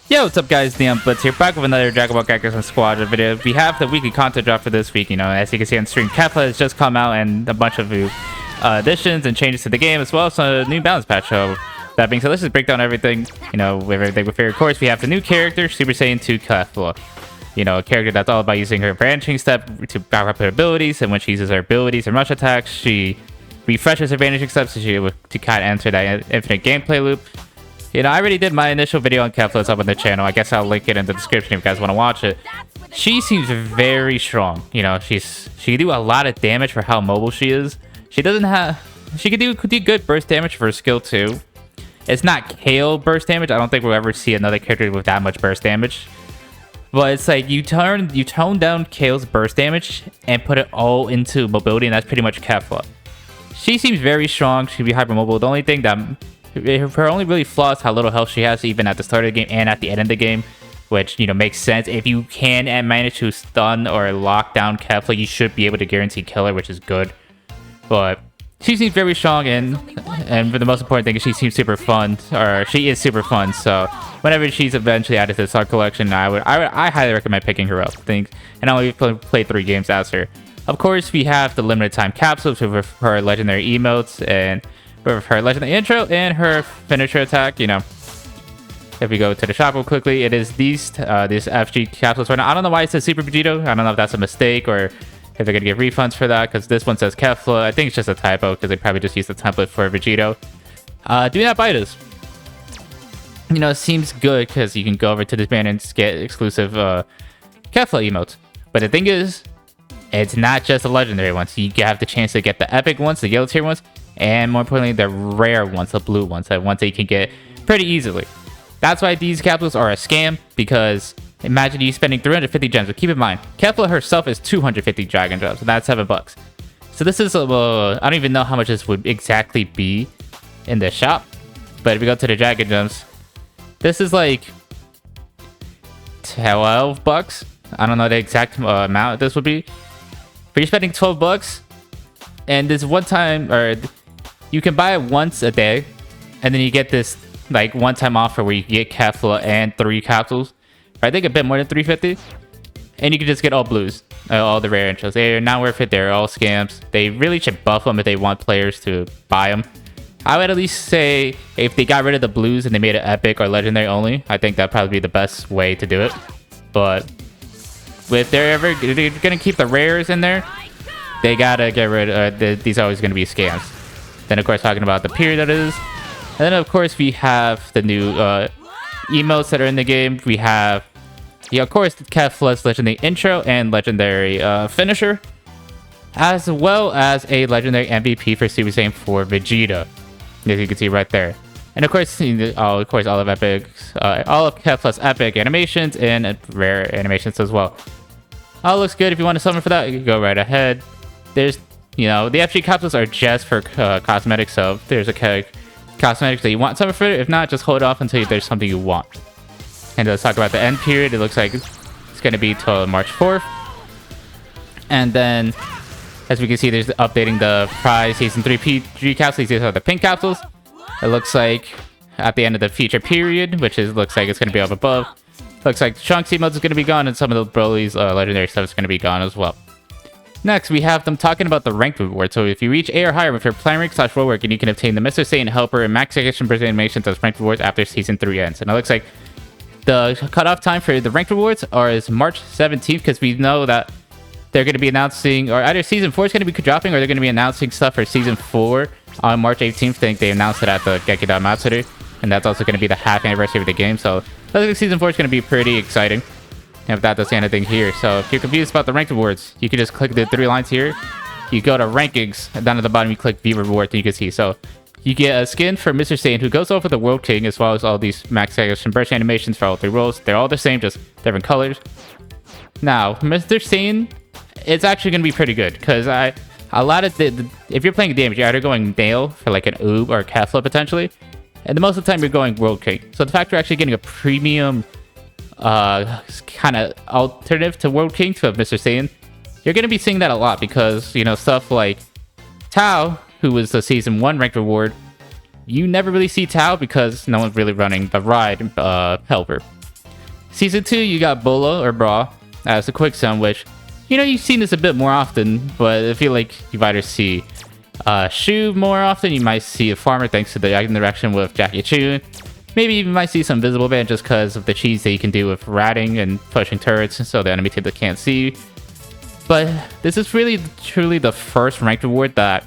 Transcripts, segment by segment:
Yo, what's up guys, Neon Blitz here, back with another Dragon Ball Gekishin Squadra video. We have the weekly content drop for this week, as you can see on stream, Kefla has just come out and a bunch of new additions and changes to the game, as well as a new balance patch. So that being said, let's just break down everything, with everything with favorite. Of course, we have the new character, Super Saiyan 2 Kefla. A character that's all about using her branching step to power up her abilities, and when she uses her abilities and rush attacks, she refreshes her vanishing steps to kind of enter that infinite gameplay loop. I already did my initial video on Kefla. It's up on the channel. I guess I'll link it in the description if you guys want to watch it. She seems very strong. She can do a lot of damage for how mobile she is. She could do good burst damage for skill 2. It's not KO burst damage. I don't think we'll ever see another character with that much burst damage. But it's like you tone down KO's burst damage and put it all into mobility, and that's pretty much Kefla. She seems very strong. She can be hyper mobile. The only thing that her only really flaw is how little health she has, even at the start of the game and at the end of the game, which makes sense. If you can and manage to stun or lock down Kefla, you should be able to guarantee kill her, which is good. But she seems very strong, and for the most important thing is she seems super fun, or she is super fun. So whenever she's eventually added to the Star Collection, I highly recommend picking her up. And I only played 3 games as her. Of course, we have the limited time capsules with her legendary emotes and with her legendary intro and her finisher attack. If we go to the shop real quickly, it is these FG capsules right now. I don't know why it says Super Vegito. I don't know if that's a mistake or if they're gonna get refunds for that, because this one says Kefla. I think it's just a typo because they probably just used the template for Vegito. Do not buy this. It seems good because you can go over to this band and get exclusive Kefla emotes. But the thing is, it's not just the legendary ones. You have the chance to get the epic ones, the yellow tier ones, and more importantly, the rare ones, the blue ones, the ones that you can get pretty easily. That's why these capsules are a scam, because imagine you spending 350 gems. But keep in mind, Kefla herself is 250 dragon gems, and that's $7. So this is, I don't even know how much this would exactly be in the shop. But if we go to the dragon gems, this is like $12. I don't know the exact amount this would be. But you're spending $12, and this one time, or you can buy it once a day, and then you get this like one-time offer where you can get Kefla and 3 capsules. I think a bit more than 350, and you can just get all blues, all the rare intros. They're not worth it. They're all scams. They really should buff them if they want players to buy them. I would at least say if they got rid of the blues and they made it epic or legendary only, I think that'd probably be the best way to do it. But if they're gonna keep the rares in there, they gotta get rid of these are always gonna be scams. Then of course, talking about the period that is, and then of course we have the new emotes that are in the game. We have of course the Kefla's legendary intro and legendary finisher, as well as a legendary MVP for Super Saiyan 4 Vegito, as you can see right there. And of course, all of Kefla's epic animations and rare animations as well. All looks good. If you want to summon for that, you can go right ahead. There's, the FG capsules are just for cosmetics, so if there's a cosmetics that you want summon for it, if not, just hold off until there's something you want. And let's talk about the end period. It looks like it's going to be till March 4th. And then, as we can see, there's updating the prize Season 3 PG capsules. These are the pink capsules. It looks like at the end of the feature period, which looks like it's going to be up above. Looks like Trunks emotes is going to be gone, and some of the Broly's legendary stuff is going to be gone as well. Next, we have them talking about the rank reward. So if you reach A or higher with your plan rank / role work, and you can obtain the Mr. Saiyan Helper and Max Action Burst animations as rank rewards after Season 3 ends. And it looks like the cutoff time for the rank rewards is March 17th, because we know that they're going to be announcing, or either Season 4 is going to be dropping, or they're going to be announcing stuff for Season 4 on March 18th. I think they announced it at the Gekidon Matsuri, and that's also going to be the half anniversary of the game. So I think Season 4 is going to be pretty exciting, if that does anything here. So if you're confused about the rank rewards, you can just click the 3 lines here. You go to rankings, and down at the bottom you click view rewards, and you can see. So you get a skin for Mr. Saiyan, who goes over the World King, as well as all these max action burst animations for all 3 roles. They're all the same, just different colors. Now, Mr. Saiyan, it's actually going to be pretty good, because if you're playing damage, you're either going nail for like an Oob or Kefla potentially, and most of the time you're going World King. So the fact you're actually getting a premium kind of alternative to World King to Mr. Saiyan, you're going to be seeing that a lot, because stuff like Tao, who was the Season 1 ranked reward, you never really see Tao because no one's really running the ride helper. Season 2, you got Bolo or Bra as a quick sum, which, you know, you've seen this a bit more often, but I feel like you either see Shu more often, you might see a Farmer thanks to the interaction with Jackie Chun. Maybe you might see some Visible Band just because of the cheese that you can do with ratting and pushing turrets so the enemy team can't see you. But this is really truly the first ranked reward that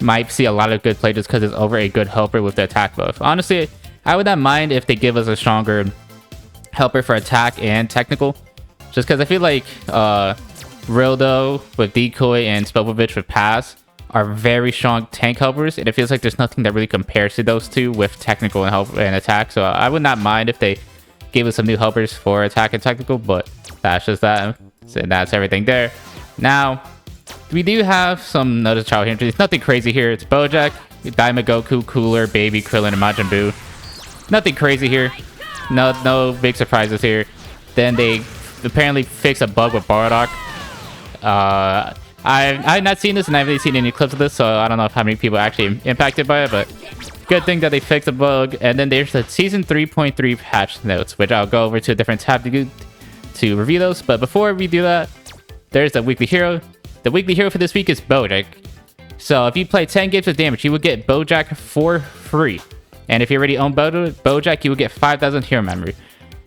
might see a lot of good play just because it's over a good helper with the attack buff. Honestly, I would not mind if they give us a stronger helper for attack and technical. Just because I feel like Rildo with Decoy and Spelpovich with Pass are very strong tank helpers, and it feels like there's nothing that really compares to those two with technical and help and attack. So I would not mind if they gave us some new helpers for attack and technical, but that's just that. So that's everything there. Now, we do have some notice child here. There's nothing crazy here. It's Bojack, Daima Goku, Cooler, Baby, Krillin, and Majin Buu. Nothing crazy here. No big surprises here. Then they apparently fixed a bug with Bardock. I've not seen this, and I haven't really seen any clips of this, so I don't know how many people are actually impacted by it, but good thing that they fixed the bug. And then there's the Season 3.3 patch notes, which I'll go over to a different tab to review those. But before we do that, there's the weekly hero. The weekly hero for this week is Bojack. So if you play 10 games of damage, you would get Bojack for free. And if you already own Bojack, you will get 5,000 hero memory.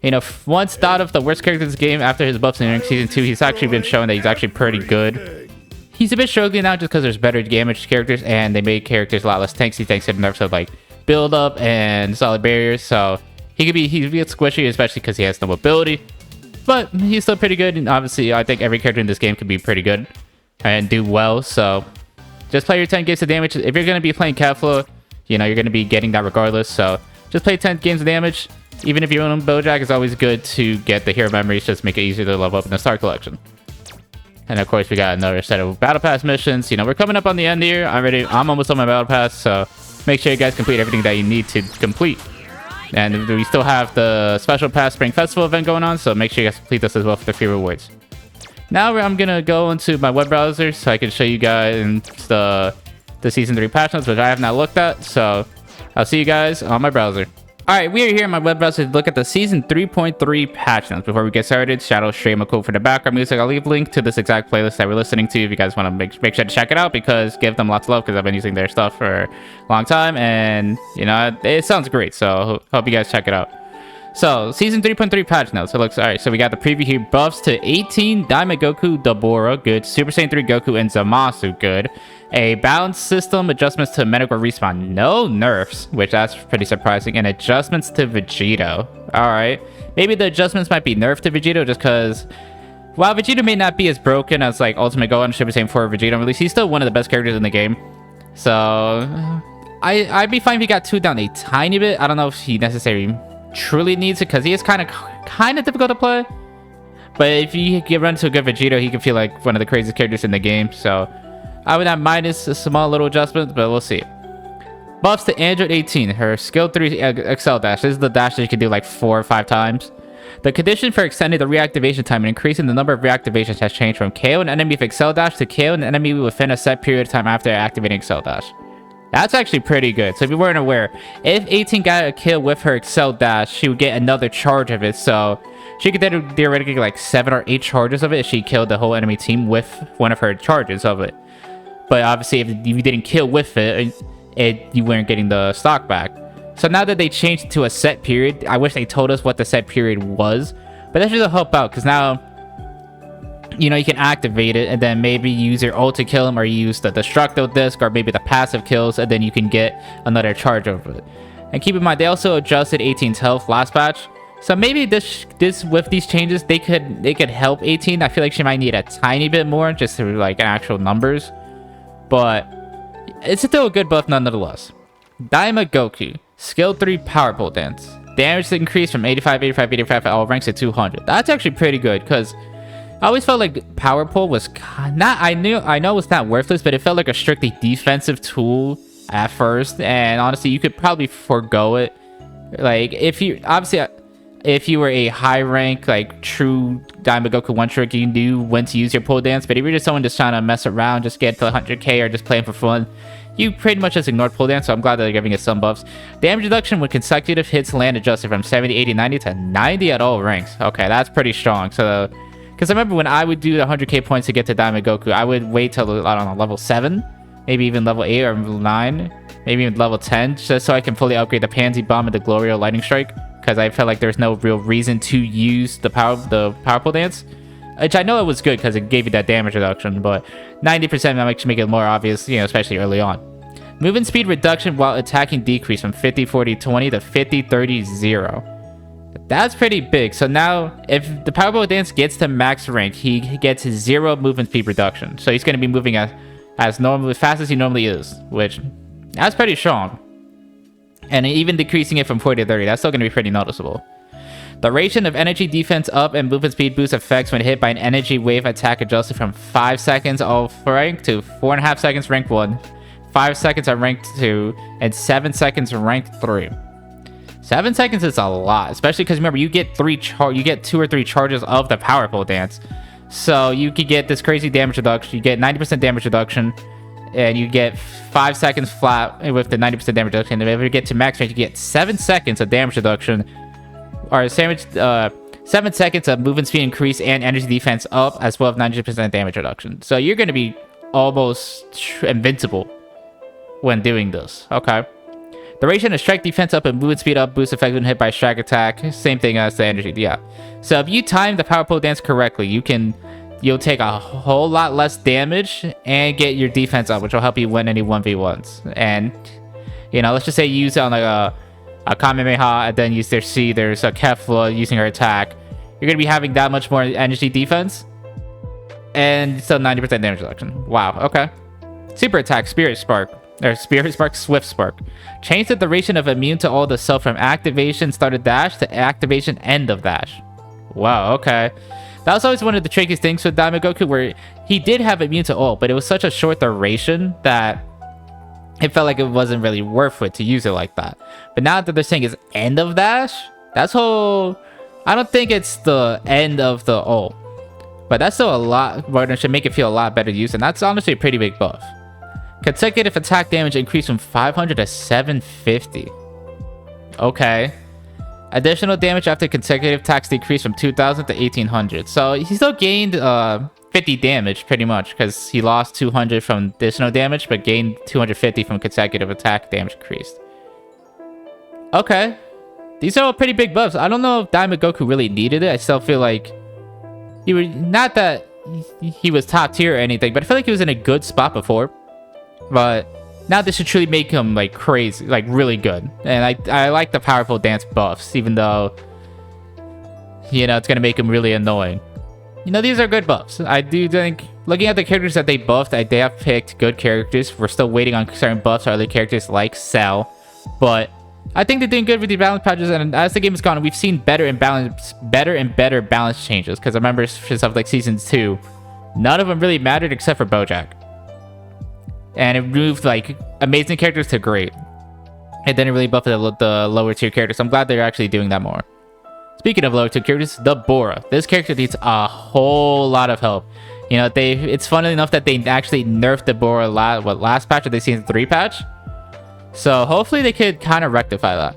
You know, once thought of the worst character in this game after his buffs in Season 2, he's actually been showing that he's actually pretty good. He's a bit struggling now just because there's better damage characters and they made characters a lot less tanky thanks to the nerfs of like build up and solid barriers. So he's a bit squishy, especially because he has no mobility. But he's still pretty good, and obviously I think every character in this game could be pretty good and do well. So just play your 10 games of damage. If you're going to be playing Kefla, you know, you're going to be getting that regardless. So just play 10 games of damage. Even if you own Bojack, it's always good to get the hero memories, just make it easier to level up in the Star Collection. And of course, we got another set of Battle Pass missions. You know, we're coming up on the end here. I'm almost on my Battle Pass, so make sure you guys complete everything that you need to complete. And we still have the Special Pass Spring Festival event going on, so make sure you guys complete this as well for the free rewards. Now I'm going to go into my web browser so I can show you guys the Season 3 patch notes, which I have not looked at. So I'll see you guys on my browser. Alright, we are here in my web browser to look at the Season 3.3 patch notes. Before we get started, shout out Stream a quote for the background music. I'll leave a link to this exact playlist that we're listening to if you guys want to make sure to check it out, because give them lots of love because I've been using their stuff for a long time and, you know, it sounds great. So hope you guys check it out. So, Season 3.3 patch notes. It looks alright. So we got the preview here. Buffs to 18 Daima Goku, Dabura, good. Super Saiyan 3 Goku and Zamasu, good. A balance system, adjustments to medical respawn, no nerfs, which that's pretty surprising, and adjustments to Vegito. Alright. Maybe the adjustments might be nerfed to Vegito just because while Vegito may not be as broken as like Ultimate Gohan Super Saiyan 4 Vegito release, he's still one of the best characters in the game. So I'd be fine if he got 2 down a tiny bit. I don't know if he necessarily truly needs it because he is kind of difficult to play. But if you get run to a good Vegito, he can feel like one of the craziest characters in the game. So I would not minus a small little adjustment, but we'll see. Buffs to Android 18, her skill 3 Excel dash. This is the dash that you can do like 4 or 5 times. The condition for extending the reactivation time and increasing the number of reactivations has changed from KO an enemy with Excel dash to KO an enemy within a set period of time after activating Excel dash. That's actually pretty good. So if you weren't aware, if 18 got a kill with her Excel dash, she would get another charge of it. So she could theoretically get like 7 or 8 charges of it if she killed the whole enemy team with one of her charges of it. But obviously, if you didn't kill with it, you weren't getting the stock back. So now that they changed it to a set period, I wish they told us what the set period was. But that should help out, because now, you know, you can activate it and then maybe use your ult to kill him, or use the Destructo Disc, or maybe the passive kills, and then you can get another charge over it. And keep in mind, they also adjusted 18's health last patch. So maybe this with these changes, they could help 18. I feel like she might need a tiny bit more, just through like actual numbers. But it's still a good buff nonetheless. Daima Goku, skill 3 Power Pole Dance. Damage increased from 85, 85, 85 at all ranks to 200. That's actually pretty good, because I always felt like Power Pole was not, I know it's not worthless, but it felt like a strictly defensive tool at first, and honestly, you could probably forego it. Like, if you, obviously, if you were a high rank, like true Diamond Goku one trick, you knew when to use your pole dance. But if you're just someone just trying to mess around, just get to 100k or just playing for fun, you pretty much just ignored pole dance. So I'm glad that they're giving it some buffs. Damage reduction when consecutive hits land adjusted from 70, 80, 90 to 90 at all ranks. Okay, that's pretty strong. So, because I remember when I would do the 100k points to get to Diamond Goku, I would wait till, I don't know, level 7, maybe even level 8 or 9, maybe even level 10, just so I can fully upgrade the Pansy Bomb and the Glorio Lightning Strike. Because I felt like there's no real reason to use the power pole dance, which I know it was good because it gave you that damage reduction, but 90% that makes make it more obvious, you know, especially early on. Movement speed reduction while attacking decrease from 50 40 20 to 50 30 0. That's pretty big. So now if the power pole dance gets to max rank, he gets 0 movement speed reduction. So he's going to be moving as fast as he normally is, which that's pretty strong. And even decreasing it from 40 to 30, that's still going to be pretty noticeable. Duration of energy defense up and movement speed boost effects when hit by an energy wave attack adjusted from 5 seconds off rank to 4.5 seconds rank 1, 5 seconds on rank 2, and 7 seconds on rank 3. 7 seconds is a lot, especially because remember, you get 2 or 3 charges of the power pole dance. So you could get this crazy damage reduction. You get 90% damage reduction, and you get 5 seconds flat with the 90% damage reduction. And if you get to max range, you get 7 seconds of damage reduction, or 7 seconds of movement speed increase and energy defense up, as well as 90% damage reduction. So you're going to be almost invincible when doing this. Okay. Duration of strike defense up and movement speed up boost effect when hit by strike attack. Same thing as the energy. Yeah. So if you time the power pole dance correctly, you'll take a whole lot less damage and get your defense up, which will help you win any 1v1s. And, you know, let's just say you use it on like a Kamehameha, and then there's a Kefla using her attack. You're going to be having that much more energy defense and still 90% damage reduction. Wow, okay. Super attack, Spirit Spark. Or Spirit Spark, Swift Spark. Change the duration of immune to all the self from activation start of dash to activation end of dash. Wow, okay. That was always one of the trickiest things with Diamond Goku, where he did have immune to ult, but it was such a short duration that it felt like it wasn't really worth it to use it like that. But now that they're saying it's end of dash, that's whole... I don't think it's the end of the ult, but that's still a lot, but it should make it feel a lot better to use, and that's honestly a pretty big buff. Consecutive attack damage increased from 500 to 750. Okay. Additional damage after consecutive attacks decreased from 2,000 to 1,800. So he still gained 50 damage pretty much, because he lost 200 from additional damage, but gained 250 from consecutive attack damage increased. Okay. These are all pretty big buffs. I don't know if Diamond Goku really needed it. I still feel like not that he was top tier or anything, but I feel like he was in a good spot before. But now this should truly make him like crazy, like really good. And I like the powerful dance buffs, even though, you know, it's going to make him really annoying. You know, these are good buffs. I do think, looking at the characters that they buffed, they have picked good characters. We're still waiting on certain buffs for other characters like Cell. But I think they're doing good with the balance patches. And as the game has gone on, we've seen better and better balance changes. Because I remember stuff like Season 2, none of them really mattered except for Bojack. And it moved like amazing characters to great. It didn't really buff the lower tier characters. So I'm glad they're actually doing that more. Speaking of lower tier characters, the Bora. This character needs a whole lot of help. You know, it's funny enough that they actually nerfed the Bora last patch, or they Season 3 patch. So hopefully they could kind of rectify that.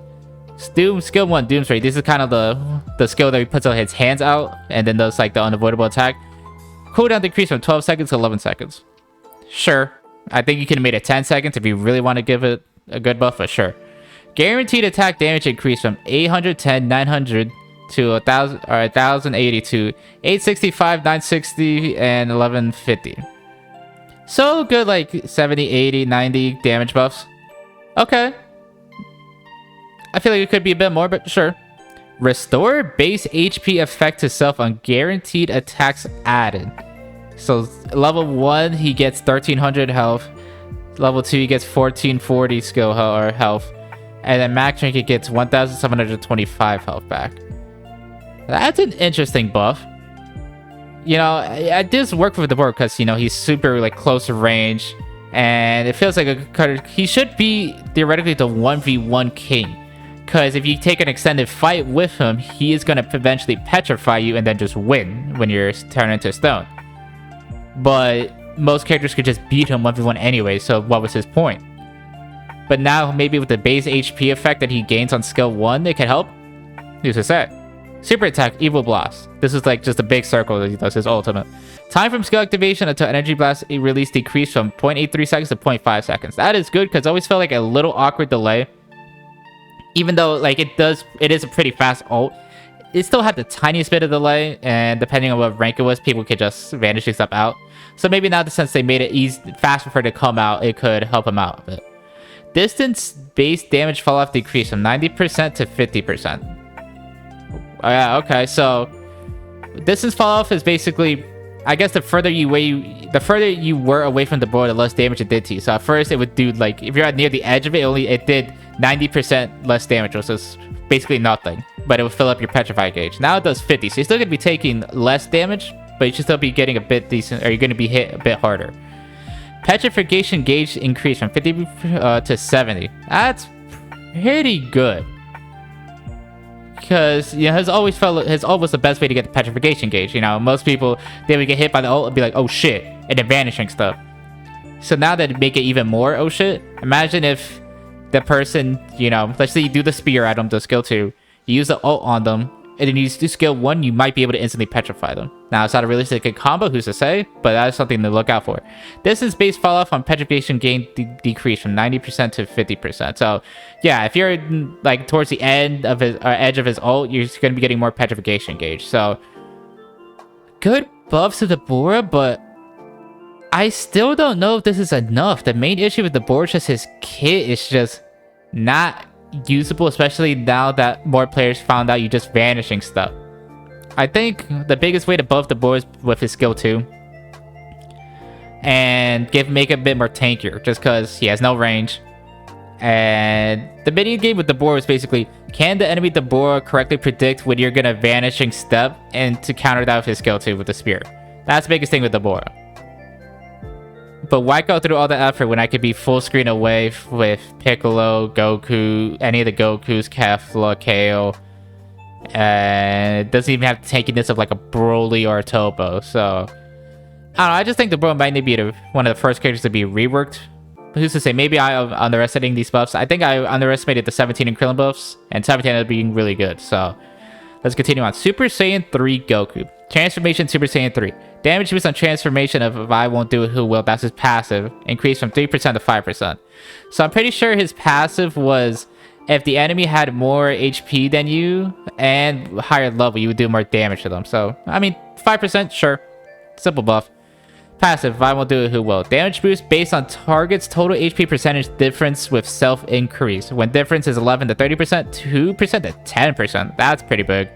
Skill 1 Doomsray. This is kind of the skill that he puts his hands out and then does like the unavoidable attack. Cooldown decrease from 12 seconds to 11 seconds. Sure. I think you can have made it 10 seconds if you really want to give it a good buff, for sure. Guaranteed attack damage increase from 810, 900 to 1,000 or 1,080 to 865, 960, and 1150. So good, like 70, 80, 90 damage buffs. Okay. I feel like it could be a bit more, but sure. Restore base HP effect to self on guaranteed attacks added. So level 1, he gets 1,300 health. Level 2, he gets 1,440 skill or health. And then max rank, he gets 1,725 health back. That's an interesting buff. You know, I did work with the board because, you know, he's super like close range. And it feels like he should be theoretically the 1v1 king. Because if you take an extended fight with him, he is going to eventually petrify you and then just win when you're turned into stone. But most characters could just beat him 1v1 anyway, so what was his point? But now, maybe with the base HP effect that he gains on skill 1, it can help? Who's to say? Super attack, Evil Blast. This is like just a big circle that he does his ultimate. Time from skill activation until energy blast release decreased from 0.83 seconds to 0.5 seconds. That is good because I always felt like a little awkward delay. Even though like it is a pretty fast ult, it still had the tiniest bit of delay, and depending on what rank it was, people could just vanish stuff out. So maybe now, since they made it faster for it to come out, it could help him out a bit. Distance-based damage fall-off decreased from 90% to 50%. Oh, yeah, okay, so distance fall-off is basically, I guess the further you were away from the board, the less damage it did to you. So at first, it would do, like, if you're near the edge of it, it did 90% less damage, which is basically nothing. But it would fill up your petrified gauge. Now it does 50, so you're still going to be taking less damage, but you should still be getting a bit decent, or you're going to be hit a bit harder. Petrification gauge increased from 50 to 70. That's pretty good. Because, you know, his ult was the best way to get the petrification gauge. You know, most people, they would get hit by the ult and be like, oh shit, and then vanishing stuff. So now that make it even more oh shit, imagine if the person, you know, let's say you do the spear at them, the skill 2, you use the ult on them, and then you do skill 1, you might be able to instantly petrify them. Now, it's not a realistic combo, who's to say, but that is something to look out for. Distance-based fall-off on petrification gain decrease from 90% to 50%. So, yeah, if you're, like, towards the end of his, edge of his ult, you're going to be getting more petrification gauge. So, good buffs to the Bora, but I still don't know if this is enough. The main issue with the Bora is just his kit is just not usable, especially now that more players found out you just vanishing stuff. I think the biggest way to buff the Bora is with his skill 2 and make it a bit more tankier, just because he has no range. And the mini game with the Bora is basically, can the enemy the Bora correctly predict when you're gonna vanishing step, and to counter that with his skill 2 with the spear. That's the biggest thing with the Bora. But why go through all the effort when I could be full screen away with Piccolo, Goku, any of the Gokus, Kefla, Kale, and it doesn't even have the tankiness of like a Broly or a Topo. So I don't know, I just think the Bro might be one of the first characters to be reworked. But who's to say? Maybe I'm underestimating these buffs. I think I underestimated the 17 and Krillin buffs, and 17 ended up being really good. So let's continue on. Super Saiyan 3 Goku. Transformation Super Saiyan 3. Damage boost on transformation of if I won't do it, who will. That's his passive. Increased from 3% to 5%. So I'm pretty sure his passive was if the enemy had more HP than you and higher level, you would do more damage to them. So, I mean, 5%, sure. Simple buff. Passive, if I won't do it, who will. Damage boost based on target's total HP percentage difference with self increase. When difference is 11 to 30%, 2% to 10%. That's pretty big.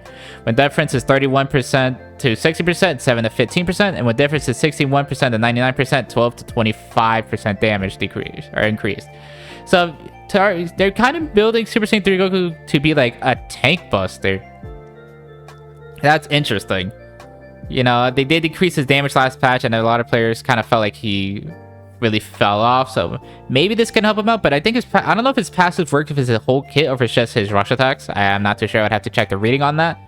When difference is 31% to 60%, 7 to 15%. And when difference is 61% to 99%, 12 to 25% damage decrease or increased. So they're kind of building Super Saiyan 3 Goku to be like a tank buster. That's interesting. You know, they did decrease his damage last patch, and a lot of players kind of felt like he really fell off. So maybe this can help him out, but I think I don't know if his passive worked if it's a whole kit or if it's just his rush attacks. I'm not too sure. I'd have to check the reading on that.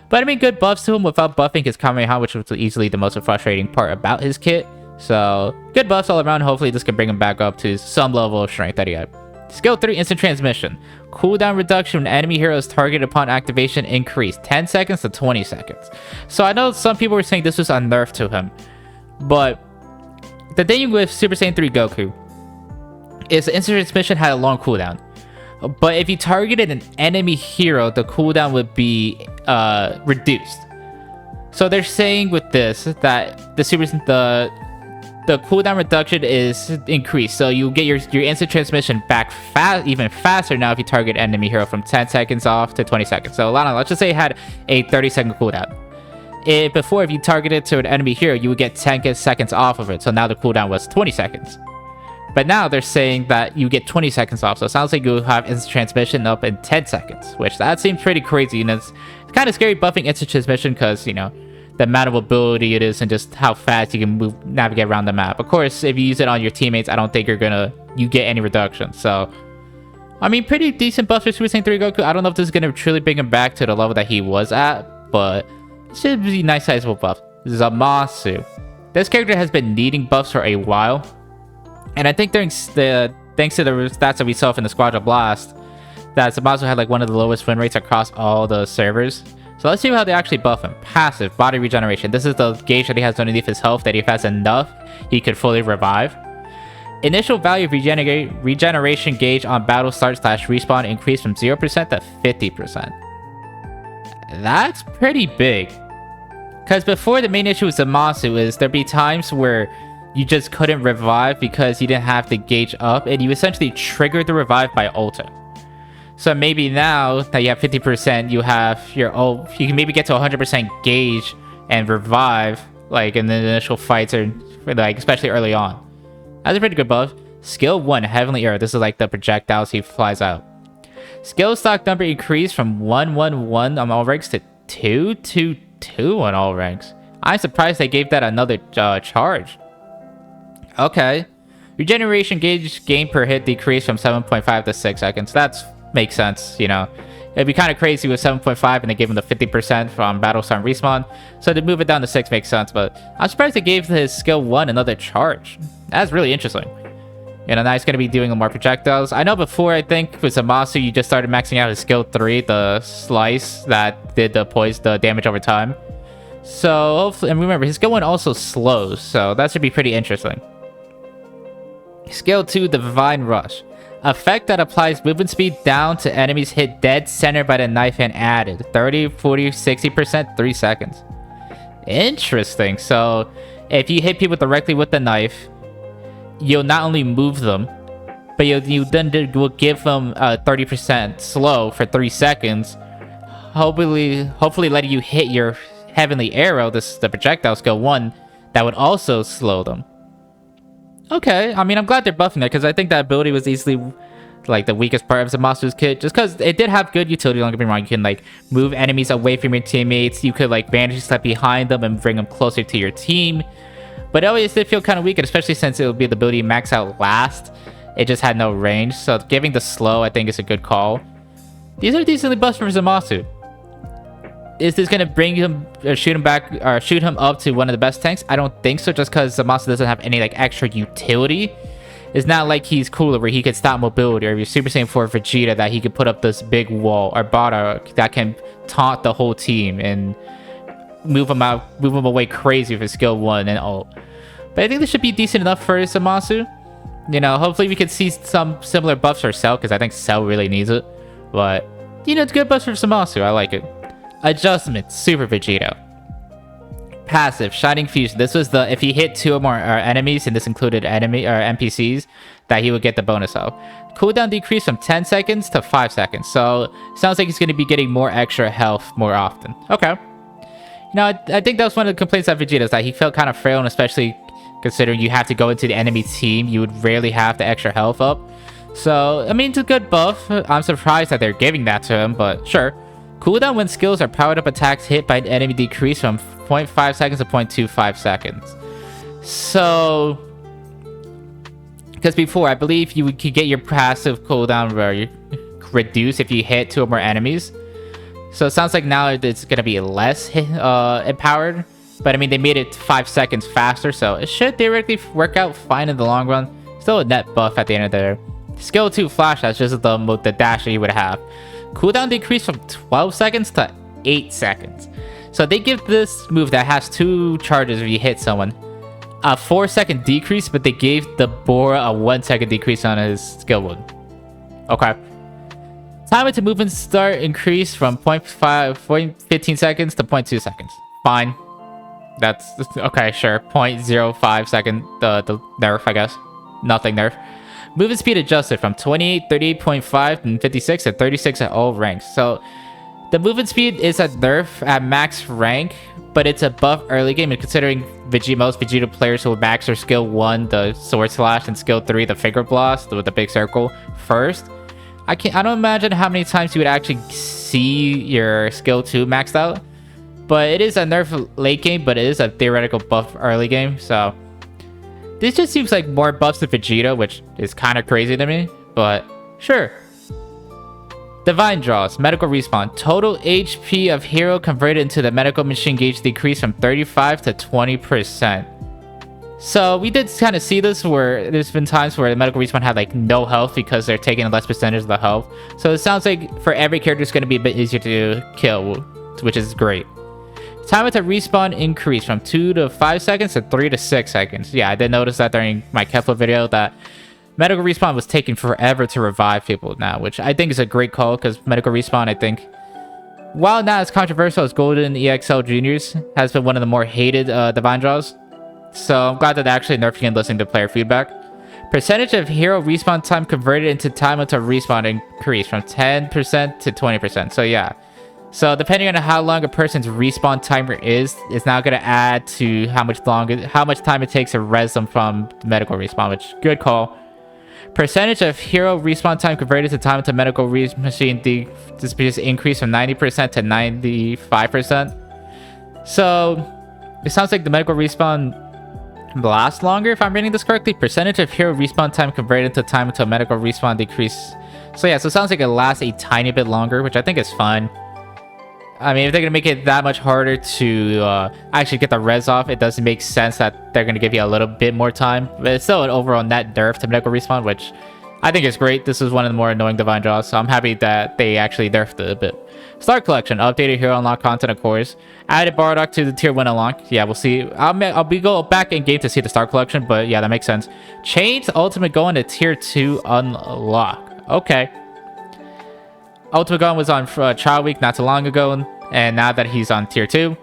But I mean, good buffs to him without buffing his Kamehameha, which was easily the most frustrating part about his kit. So good buffs all around. Hopefully this can bring him back up to some level of strength that he had. Skill 3, Instant Transmission. Cooldown reduction when enemy heroes targeted upon activation increased 10 seconds to 20 seconds. So I know some people were saying this was a nerf to him, but the thing with Super Saiyan 3 Goku is the Instant Transmission had a long cooldown. But if you targeted an enemy hero, the cooldown would be reduced. So they're saying with this that the cooldown reduction is increased, so you get your instant transmission back even faster now if you target enemy hero from 10 seconds off to 20 seconds. So Lana, let's just say it had a 30-second cooldown. Before, if you targeted to an enemy hero, you would get 10 seconds off of it, so now the cooldown was 20 seconds. But now they're saying that you get 20 seconds off, so it sounds like you have instant transmission up in 10 seconds, which that seems pretty crazy, and it's kind of scary buffing instant transmission because, you know, the amount of ability it is and just how fast you can navigate around the map. Of course, if you use it on your teammates, I don't think you get any reduction. So I mean, pretty decent buff for Super Saiyan 3 Goku. I don't know if this is going to truly bring him back to the level that he was at, but it should be a nice sizable buff. Zamasu. This character has been needing buffs for a while, and I think thanks to the stats that we saw from the Squadra Blast, that Zamasu had like one of the lowest win rates across all the servers. So let's see how they actually buff him. Passive, body regeneration. This is the gauge that he has underneath his health, that if he has enough, he could fully revive. Initial value of regeneration gauge on battle start / respawn increased from 0% to 50%. That's pretty big. Because before, the main issue with Zamasu is there'd be times where you just couldn't revive because you didn't have the gauge up, and you essentially triggered the revive by ulting. So maybe now that you have 50%, you have your ult, you can maybe get to 100% gauge and revive, like in the initial fights, or like especially early on. That's a pretty good buff. Skill 1, Heavenly Arrow. This is like the projectiles he flies out. Skill stock number increased from 111 on all ranks to 222 on all ranks. I'm surprised they gave that another charge. Okay. Regeneration gauge gain per hit decreased from 7.5 to 6 seconds. That makes sense, you know. It'd be kind of crazy with 7.5 and they gave him the 50% from battle start and respawn. So to move it down to 6 makes sense, but I'm surprised they gave his skill 1 another charge. That's really interesting. You know, now he's going to be doing more projectiles. I know before, I think with Zamasu, you just started maxing out his skill 3, the slice that did the damage over time. So hopefully, and remember, his skill 1 also slows, so that should be pretty interesting. Skill 2, the Divine Rush. Effect that applies movement speed down to enemies hit dead center by the knife hand added. 30, 40, 60%, 3 seconds. Interesting. So if you hit people directly with the knife, you'll not only move them, but you then will give them 30% slow for 3 seconds. Hopefully letting you hit your Heavenly Arrow, the projectile skill 1, that would also slow them. Okay, I mean, I'm glad they're buffing that, because I think that ability was easily like the weakest part of Zamasu's kit, just because it did have good utility. Don't get me wrong, you can like move enemies away from your teammates, you could like bandage step behind them and bring them closer to your team, but it always did feel kind of weak, especially since it would be the ability to max out last. It just had no range, so giving the slow I think is a good call. These are decently buffed for Zamasu. Is this gonna bring him or shoot him back or shoot him up to one of the best tanks? I don't think so, just because Zamasu doesn't have any like extra utility. It's not like he's cooler where he could stop mobility, or your Super Saiyan 4 Vegeta that he could put up this big wall, or Bojack that can taunt the whole team and move him away crazy for skill 1 and ult. But I think this should be decent enough for Zamasu. You know, hopefully we could see some similar buffs for Cell, because I think Cell really needs it. But you know, it's good buffs for Zamasu. I like it. Adjustment, Super Vegito. Passive, Shining Fusion. This was the, if he hit 2 or more enemies, and this included enemy or NPCs, that he would get the bonus of. Cooldown decreased from 10 seconds to 5 seconds. So sounds like he's going to be getting more extra health more often. Okay. You know, I think that was one of the complaints of Vegeta, is that he felt kind of frail, and especially considering you have to go into the enemy team, you would rarely have the extra health up. So, I mean, it's a good buff. I'm surprised that they're giving that to him, but sure. Cooldown when skills are powered up attacks hit by an enemy decrease from 0.5 seconds to 0.25 seconds. So, because before, I believe you could get your passive cooldown reduced if you hit 2 or more enemies. So it sounds like now it's going to be less empowered. But I mean, they made it 5 seconds faster, so it should theoretically work out fine in the long run. Still a net buff at the end of there. Skill 2 Flash, that's just the dash that you would have. Cooldown decreased from 12 seconds to 8 seconds. So they give this move that has 2 charges if you hit someone a 4-second decrease, but they gave the Bora a 1-second decrease on his skill 1. Okay. Time to movement start increased from 0.15 seconds to 0.2 seconds. Fine. That's okay, sure. 0.05 second, the nerf, I guess. Nothing nerf. Movement speed adjusted from 28, 38.5, and 56 to 36 at all ranks. So the movement speed is a nerf at max rank, but it's a buff early game. And considering most Vegeta players who will max their skill 1, the sword slash, and skill 3, the finger blast with the big circle first, I don't imagine how many times you would actually see your skill 2 maxed out. But it is a nerf late game, but it is a theoretical buff early game. So this just seems like more buffs to Vegeta, which is kind of crazy to me. But sure, Divine Draws, Medical Respawn. Total HP of hero converted into the medical machine gauge decreased from 35 to 20%. So we did kind of see this where there's been times where the medical respawn had like no health because they're taking a less percentage of the health. So it sounds like for every character it's going to be a bit easier to kill, which is great. Time to respawn increased from 2 to 5 seconds to 3 to 6 seconds. Yeah, I did notice that during my Kefla video that medical respawn was taking forever to revive people now, which I think is a great call because medical respawn, I think, while not as controversial as Golden EXL Juniors, has been one of the more hated Divine Draws. So I'm glad that they're actually nerfing and listening to player feedback. Percentage of hero respawn time converted into time until respawn increased from 10% to 20%. So yeah. So depending on how long a person's respawn timer is, it's now going to add to how much time it takes to res them from medical respawn, which good call. Percentage of hero respawn time converted to time until medical machine just increased from 90% to 95%. So it sounds like the medical respawn lasts longer, if I'm reading this correctly. Percentage of hero respawn time converted to time until medical respawn decrease. So yeah, so it sounds like it lasts a tiny bit longer, which I think is fun. I mean, if they're going to make it that much harder to actually get the res off, it doesn't make sense that they're going to give you a little bit more time. But it's still an overall net nerf to medical respawn, which I think is great. This is one of the more annoying Divine Draws, so I'm happy that they actually nerfed it a bit. Star Collection, updated hero unlock content, of course. Added Bojack to the tier 1 unlock. Yeah, we'll see. I'll go back in game to see the Star Collection, but yeah, that makes sense. Changed Ultimate Gohan to tier 2 unlock. Okay. Ultimate Gohan was on Child Week not too long ago, and now that he's on tier 2,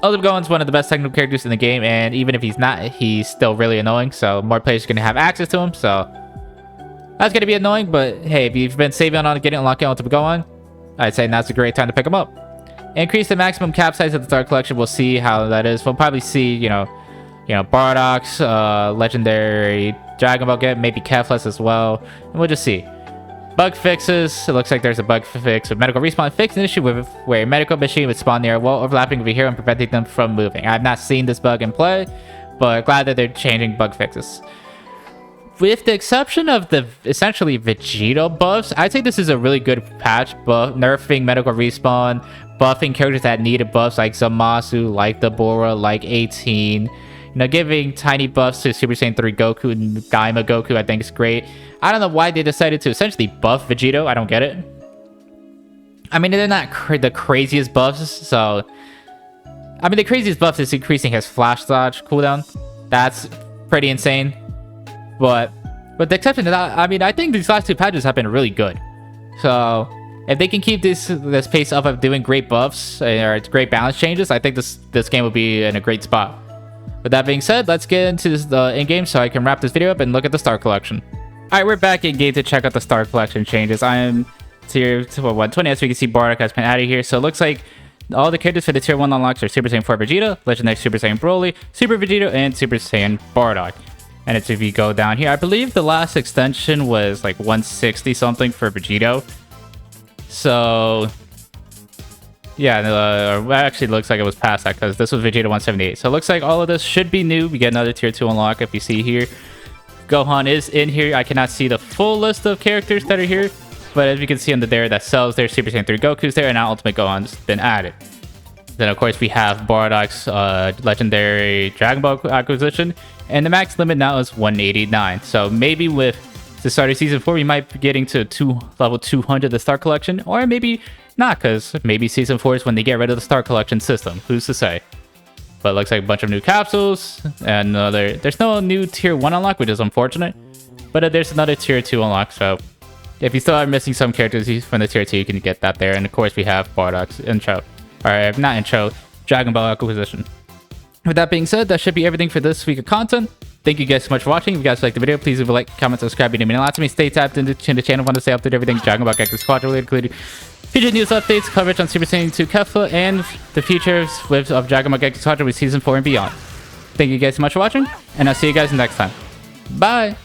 Ultimate Gohan's one of the best technical characters in the game, and even if he's not, he's still really annoying, so more players are going to have access to him, so that's going to be annoying. But hey, if you've been saving on getting unlocking Ultimate Gohan, I'd say now's a great time to pick him up. Increase the maximum cap size of the Star Collection. We'll see how that is. We'll probably see, you know, Bardock's legendary Dragon Ball get, maybe Kefla as well, and we'll just see. Bug fixes. It looks like there's a bug fix with medical respawn. Fix an issue with where a medical machine would spawn near a wall overlapping with a hero and preventing them from moving. I've not seen this bug in play, but glad that they're changing bug fixes. With the exception of the essentially Vegito buffs, I'd say this is a really good patch, nerfing medical respawn, buffing characters that needed buffs like Zamasu, like Deborah, like 18. You know, giving tiny buffs to Super Saiyan 3 Goku and Daima Goku, I think is great. I don't know why they decided to essentially buff Vegito. I don't get it. I mean, they're not the craziest buffs, so... I mean, the craziest buff is increasing his flash dodge cooldown. That's pretty insane. But with the exception of that, I mean, I think these last two patches have been really good. So if they can keep this pace up of doing great buffs or great balance changes, I think this game will be in a great spot. With that being said, let's get into the in-game so I can wrap this video up and look at the Star Collection. Alright, we're back in-game to check out the Star Collection changes. I am tier 120, as we can see Bojack has been added here. So it looks like all the characters for the tier 1 unlocks are Super Saiyan 4 Vegeta, Legendary Super Saiyan Broly, Super Vegito, and Super Saiyan Bardock. And it's if you go down here, I believe the last extension was like 160 something for Vegito. So yeah, it actually looks like it was past that because this was Vegeta 178. So it looks like all of this should be new. We get another tier 2 unlock if you see here. Gohan is in here. I cannot see the full list of characters that are here, but as you can see on the there that sells their Super Saiyan 3 Goku's there, and now Ultimate Gohan's been added. Then of course we have Bardock's legendary Dragon Ball acquisition, and the max limit now is 189. So maybe with the start of season 4, we might be getting to level 200 the Star Collection, or maybe not, because maybe season 4 is when they get rid of the Star Collection system. Who's to say? But it looks like a bunch of new capsules, and there's no new tier 1 unlock, which is unfortunate. But there's another tier 2 unlock, so if you still are missing some characters from the tier 2, you can get that there. And of course we have Bardock's intro. Alright, not intro, Dragon Ball acquisition. With that being said, that should be everything for this week of content. Thank you guys so much for watching. If you guys liked the video, please leave a like, comment, subscribe. It means a lot to me. Stay tapped into the channel. Want to stay updated everything Dragon Ball Gekishin Squadra related, including future news updates, coverage on Super Saiyan 2 Kefla, and the futures of Dragon Ball Gekishin Squadra with season 4 and beyond. Thank you guys so much for watching, and I'll see you guys next time. Bye!